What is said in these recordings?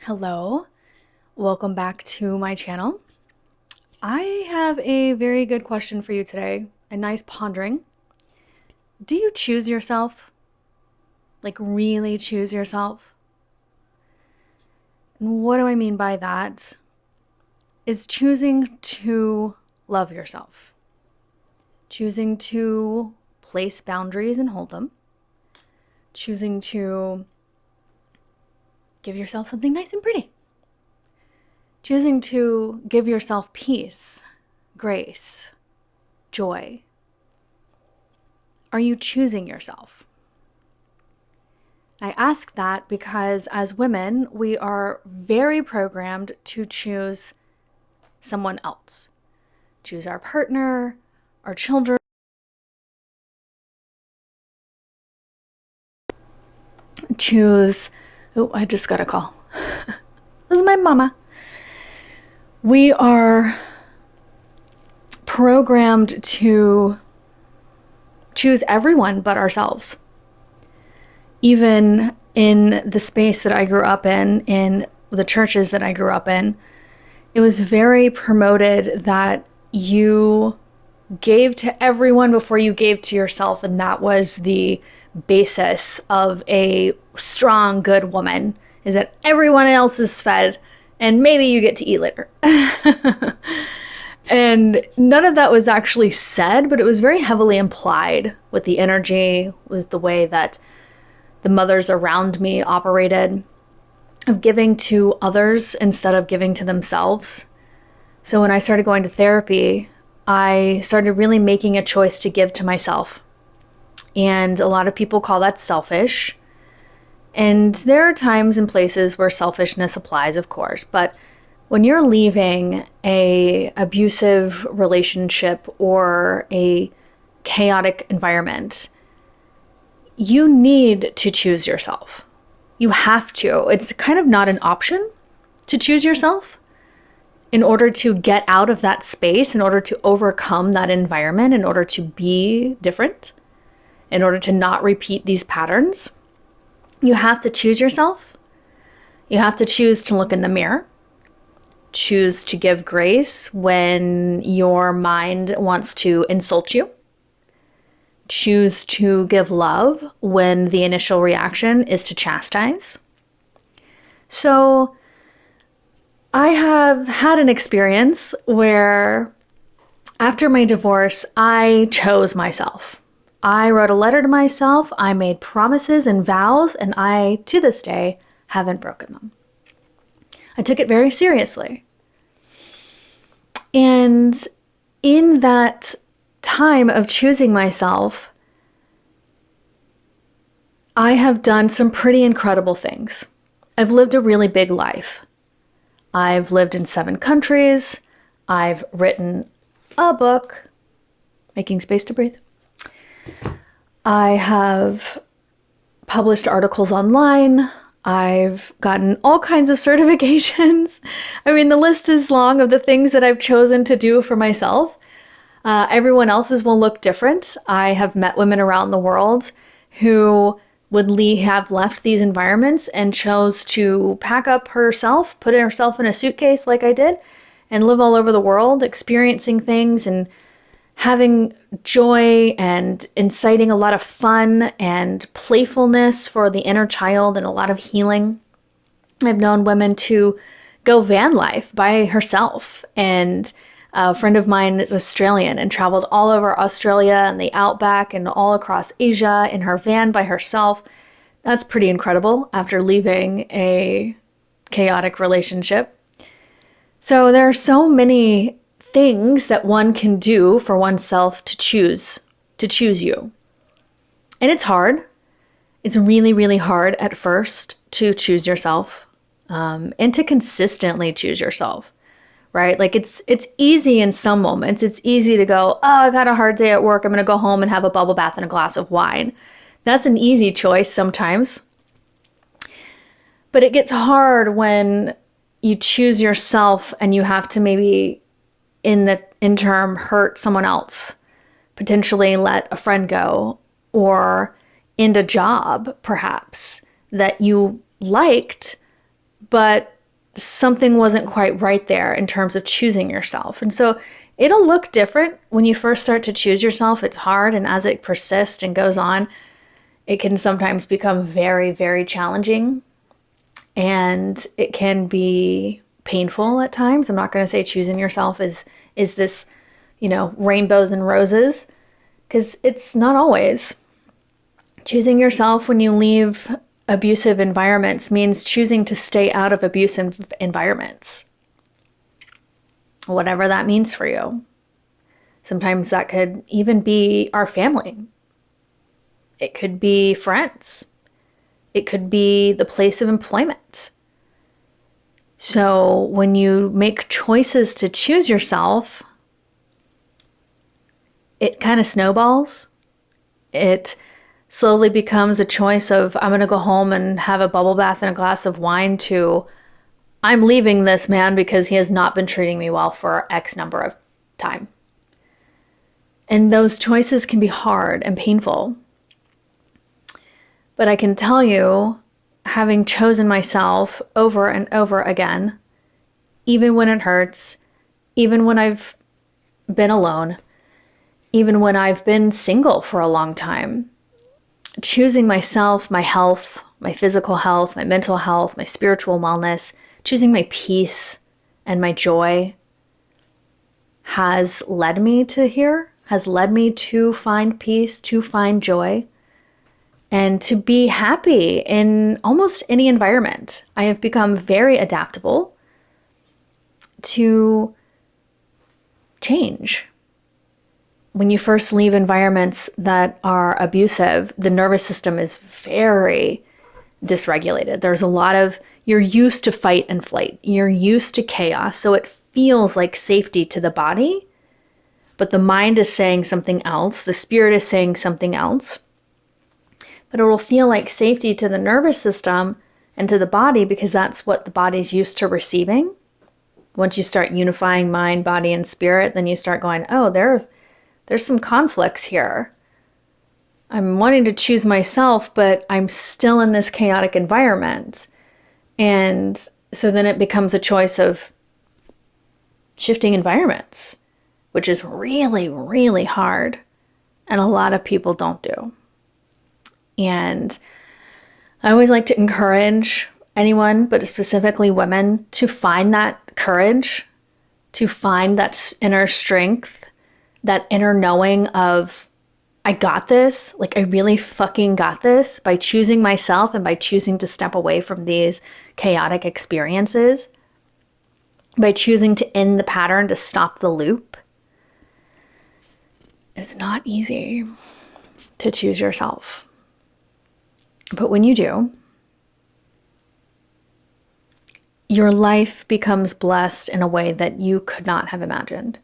Hello, welcome back to my channel. I have a very good question for you today, a nice pondering. Do you choose yourself? Like, really choose yourself? And what do I mean by that? Is choosing to love yourself, choosing to place boundaries and hold them, choosing to give yourself something nice and pretty. Choosing to give yourself peace, grace, joy. Are you choosing yourself? I ask that because as women, we are very programmed to choose someone else, choose our partner, our children, choose, oh, I just got a call. This is my mama. We are programmed to choose everyone but ourselves. Even in the space that I grew up in the churches that I grew up in, it was very promoted that you gave to everyone before you gave to yourself, and that was the basis of a strong, good woman, is that everyone else is fed and maybe you get to eat later. And none of that was actually said, but it was very heavily implied with the energy, was the way that the mothers around me operated, of giving to others instead of giving to themselves. So when I started going to therapy, I started really making a choice to give to myself. And a lot of people call that selfish. And there are times and places where selfishness applies, of course, but when you're leaving a abusive relationship or a chaotic environment, you need to choose yourself. You have to. It's kind of not an option to choose yourself in order to get out of that space, in order to overcome that environment, in order to be different, in order to not repeat these patterns. You have to choose yourself. You have to choose to look in the mirror, choose to give grace when your mind wants to insult you, choose to give love when the initial reaction is to chastise. So I have had an experience where after my divorce, I chose myself. I wrote a letter to myself, I made promises and vows, and I, to this day, haven't broken them. I took it very seriously. And in that time of choosing myself, I have done some pretty incredible things. I've lived a really big life. I've lived in 7 countries. I've written a book, Making Space to Breathe. I have published articles online. I've gotten all kinds of certifications. I mean, the list is long of the things that I've chosen to do for myself. Everyone else's will look different. I have met women around the world who would have left these environments and chose to pack up herself, put herself in a suitcase like I did, and live all over the world, experiencing things and having joy and inciting a lot of fun and playfulness for the inner child and a lot of healing. I've known women to go van life by herself. And a friend of mine is Australian and traveled all over Australia and the outback and all across Asia in her van by herself. That's pretty incredible after leaving a chaotic relationship. So there are so many things that one can do for oneself to choose you. And it's hard. It's really, really hard at first to choose yourself, and to consistently choose yourself, right? Like it's easy in some moments. It's easy to go, oh, I've had a hard day at work. I'm going to go home and have a bubble bath and a glass of wine. That's an easy choice sometimes. But it gets hard when you choose yourself and you have to maybe in the interim hurt someone else, potentially let a friend go, or end a job perhaps that you liked, but something wasn't quite right there in terms of choosing yourself. And so it'll look different when you first start to choose yourself. It's hard, and as it persists and goes on, it can sometimes become very, very challenging, and it can be painful at times. I'm not going to say choosing yourself is this, rainbows and roses, because it's not always. Choosing yourself when you leave abusive environments means choosing to stay out of abusive environments, whatever that means for you. Sometimes that could even be our family. It could be friends. It could be the place of employment. So when you make choices to choose yourself, it kind of snowballs. It slowly becomes a choice of, I'm going to go home and have a bubble bath and a glass of wine, to, I'm leaving this man because he has not been treating me well for X number of time. And those choices can be hard and painful. But I can tell you, having chosen myself over and over again, even when it hurts, even when I've been alone, even when I've been single for a long time, choosing myself, my health, my physical health, my mental health, my spiritual wellness, choosing my peace and my joy has led me to here, has led me to find peace, to find joy, and to be happy in almost any environment. I have become very adaptable to change. When you first leave environments that are abusive, the nervous system is very dysregulated. There's a lot of, you're used to fight and flight. You're used to chaos. So it feels like safety to the body, but the mind is saying something else. The spirit is saying something else. But it will feel like safety to the nervous system and to the body because that's what the body's used to receiving. Once you start unifying mind, body, and spirit, then you start going, oh, there's some conflicts here. I'm wanting to choose myself, but I'm still in this chaotic environment. And so then it becomes a choice of shifting environments, which is really, really hard. And a lot of people don't do. And I always like to encourage anyone, but specifically women, to find that courage, to find that inner strength, that inner knowing of, I got this, like I really fucking got this, by choosing myself and by choosing to step away from these chaotic experiences, by choosing to end the pattern, to stop the loop. It's not easy to choose yourself. But when you do, your life becomes blessed in a way that you could not have imagined.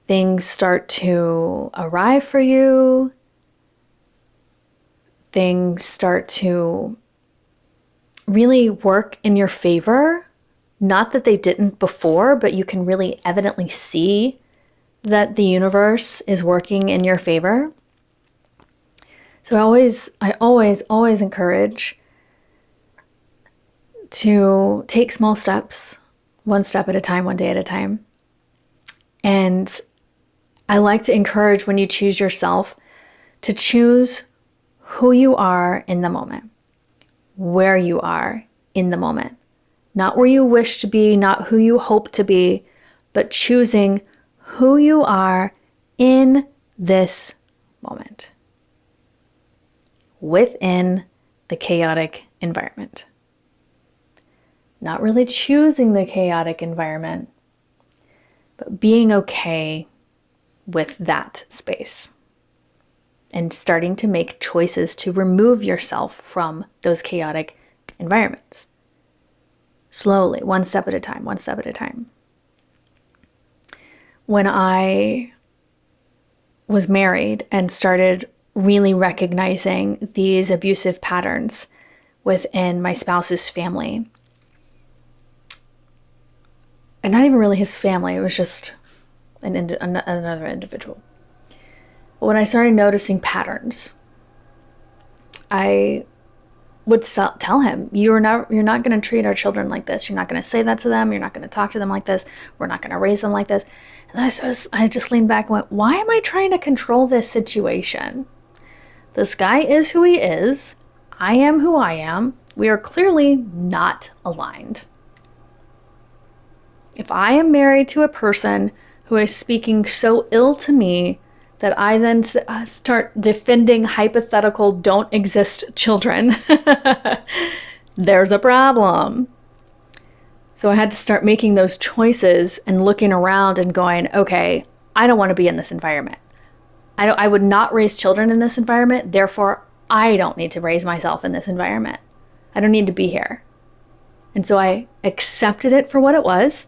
Things start to arrive for you. Things start to really work in your favor. Not that they didn't before, but you can really evidently see that the universe is working in your favor. So I always encourage to take small steps, one step at a time, one day at a time. And I like to encourage, when you choose yourself, to choose who you are in the moment, where you are in the moment, not where you wish to be, not who you hope to be, but choosing who you are in this moment, within the chaotic environment. Not really choosing the chaotic environment, but being okay with that space and starting to make choices to remove yourself from those chaotic environments. Slowly, one step at a time, one step at a time. When I was married and started really recognizing these abusive patterns within my spouse's family, and not even really his family, it was just another individual. But when I started noticing patterns, I would tell him, you're not going to treat our children like this. You're not going to say that to them. You're not going to talk to them like this. We're not going to raise them like this. And I just leaned back and went, why am I trying to control this situation? This guy is who he is. I am who I am. We are clearly not aligned. If I am married to a person who is speaking so ill to me that I then start defending hypothetical don't exist children, there's a problem. So I had to start making those choices and looking around and going, okay, I don't want to be in this environment. I would not raise children in this environment. Therefore, I don't need to raise myself in this environment. I don't need to be here. And so I accepted it for what it was,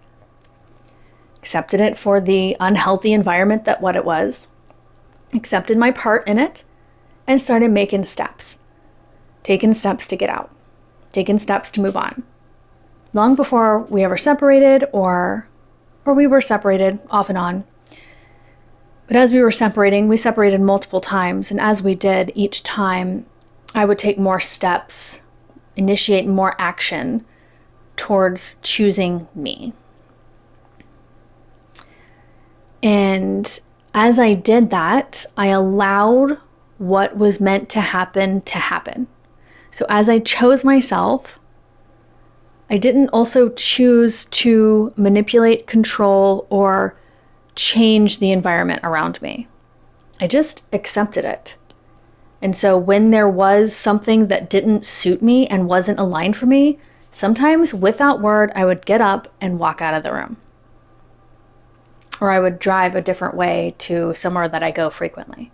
accepted it for the unhealthy environment that what it was, accepted my part in it, and started making steps. Taking steps to get out. Taking steps to move on. Long before we ever separated or we were separated off and on. But as we were separating, we separated multiple times. And as we did, each time I would take more steps, initiate more action towards choosing me. And as I did that, I allowed what was meant to happen to happen. So as I chose myself, I didn't also choose to manipulate, control, or change the environment around me. I just accepted it. And so when there was something that didn't suit me and wasn't aligned for me, sometimes without word, I would get up and walk out of the room. Or I would drive a different way to somewhere that I go frequently.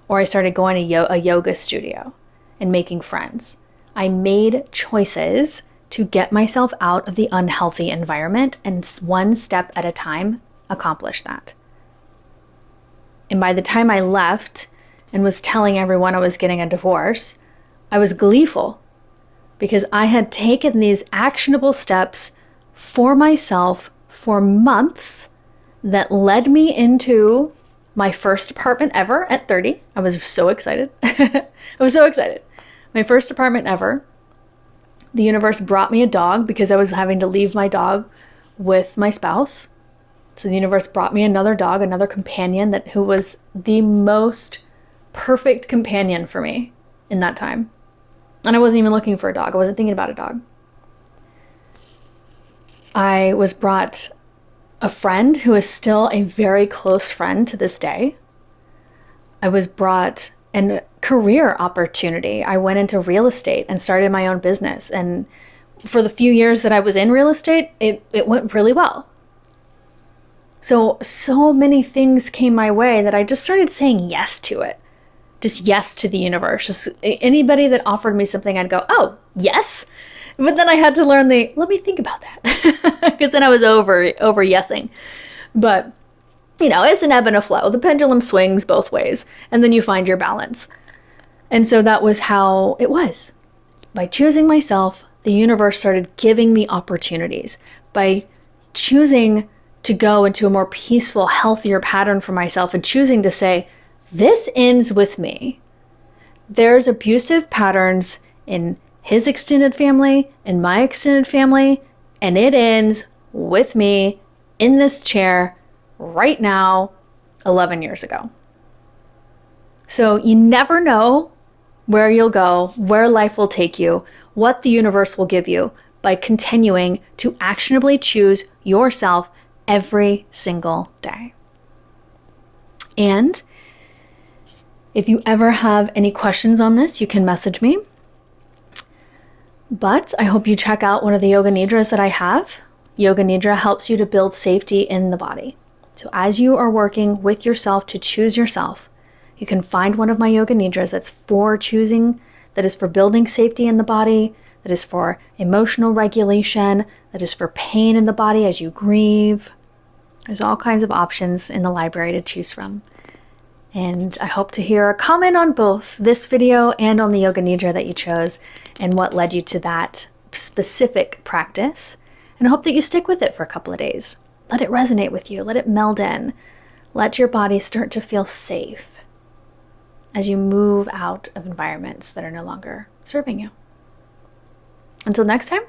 Or I started going to a yoga studio and making friends. I made choices to get myself out of the unhealthy environment and one step at a time accomplish that. And by the time I left and was telling everyone I was getting a divorce, I was gleeful because I had taken these actionable steps for myself for months that led me into my first apartment ever at 30. I was so excited. I was so excited. My first apartment ever. The universe brought me a dog because I was having to leave my dog with my spouse. So the universe brought me another dog, another companion who was the most perfect companion for me in that time. And I wasn't even looking for a dog. I wasn't thinking about a dog. I was brought a friend who is still a very close friend to this day. I was brought a career opportunity. I went into real estate and started my own business. And for the few years that I was in real estate, it went really well. So many things came my way that I just started saying yes to it. Just yes to the universe. Just anybody that offered me something, I'd go, oh, yes. But then I had to learn let me think about that. Because then I was over yesing. But, it's an ebb and a flow. The pendulum swings both ways. And then you find your balance. And so that was how it was. By choosing myself, the universe started giving me opportunities. By choosing to go into a more peaceful, healthier pattern for myself and choosing to say, this ends with me. There's abusive patterns in his extended family, in my extended family, and it ends with me in this chair right now, 11 years ago. So you never know where you'll go, where life will take you, what the universe will give you by continuing to actionably choose yourself every single day. And if you ever have any questions on this, you can message me. But I hope you check out one of the Yoga Nidras that I have. Yoga Nidra helps you to build safety in the body. So as you are working with yourself to choose yourself, you can find one of my Yoga Nidras that's for choosing, that is for building safety in the body, that is for emotional regulation, that is for pain in the body as you grieve. There's all kinds of options in the library to choose from. And I hope to hear a comment on both this video and on the Yoga Nidra that you chose and what led you to that specific practice. And I hope that you stick with it for a couple of days. Let it resonate with you. Let it meld in. Let your body start to feel safe as you move out of environments that are no longer serving you. Until next time.